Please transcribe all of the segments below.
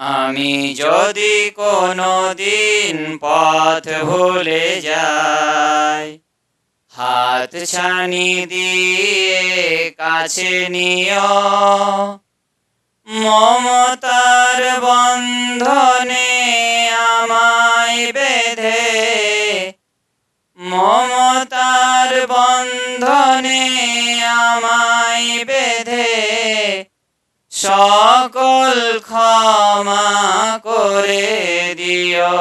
আমি যদি কোনো দিন পথ ভুলে যাই, হাত ছানি দিয়ে কাছে নিও, মমতার বন্ধনে আমায় বেঁধে, মমতার বন্ধনে আমায় বেঁধে সকল ক্ষমা করে দিও।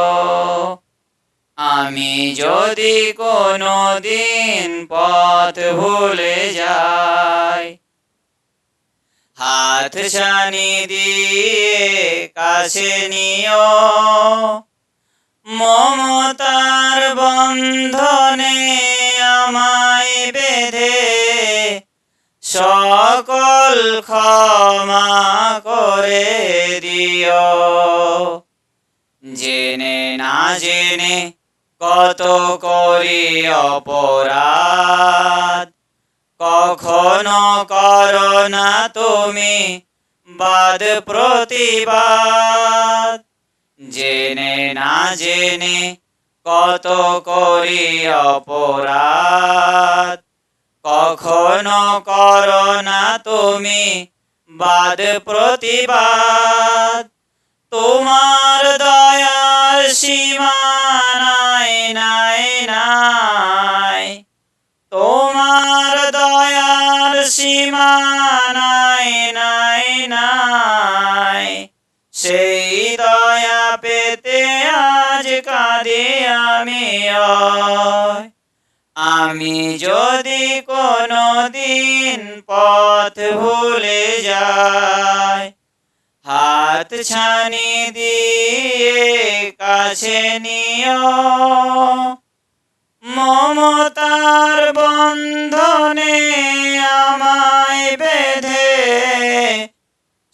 আমি যদি কোনো দিন পথ ভুলে যাই, হাত ছানি দিয়ে কাছে নিও, মমতার বন্ধনে আমায় বেঁধে সকল ক্ষমা করে দিও। জেনে না জেনে কত করি অপরাধ, কখনো করো না তুমি বাদ প্রতিবাদ। জেনে না জেনে কত করি অপরাধ, কখনো করো না তুমি বাদ প্রতিবাদ। তোমার দয়ার সীমা নাই নাই নাই, তোমার দয়ার সীমা নাই নাই নাই। সেই দয়া পেতে আজ কাঁদি আমি যদি কোনো দিন পথ ভুলে যাই, হাত ছানি দিয়ে কাছে নিও, মমতার বন্ধনে আমায় বেঁধে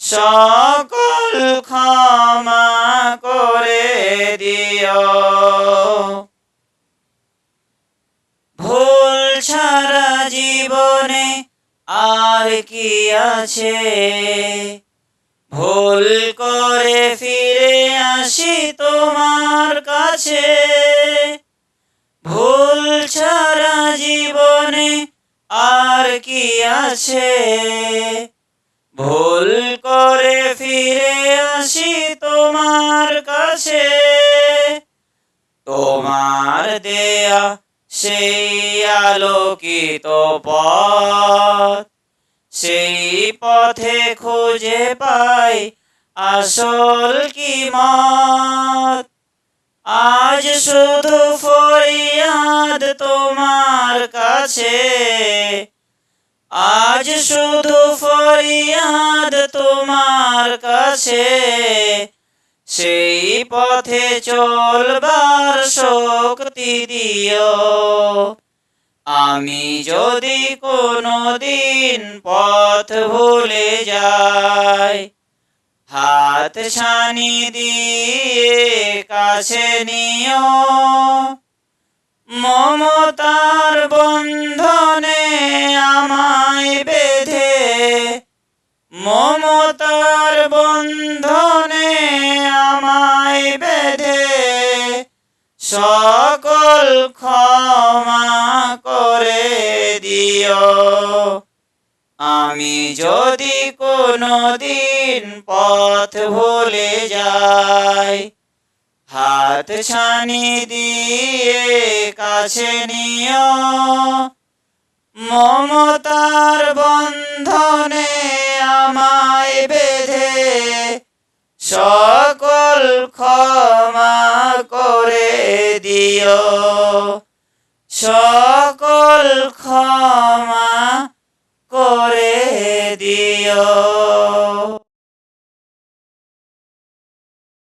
সকল ক্ষমা করে দিও। ভুল ছাড়া জীবনে আর কি আছে, ভুল করে ফিরে আসি তোমার কাছে। ভুল ছাড়া জীবনে আর কি আছে, ভুল করে ফিরে আসি তোমার কাছে। তোমার দেয়া সেই আলোকিত পথ, সেই পথে খুঁজে পাই আসল কি মত। আজ শুধু ফরিয়াদ তোমার কাছে, আজ শুধু ফরিয়াদ তোমার কাছে। সেই পথে চলবার শক্তি দিও। আমি যদি কোনো দিন পথ ভুলে যাই, হাত ছানি দিয়ে কাছে নিও, মমতার বন্ধনে আমায় বেঁধে, মমতার বন্ধনে আমায় বেঁধে সকল ক্ষমা করে দিও। আমি যদি কোনো দিন পথ ভুলে যাই, হাত ছানি দিয়ে কাছে নিও, মমতার বন্ধনে আমায় বেঁধে সকল ক্ষমা করে দিও, সকল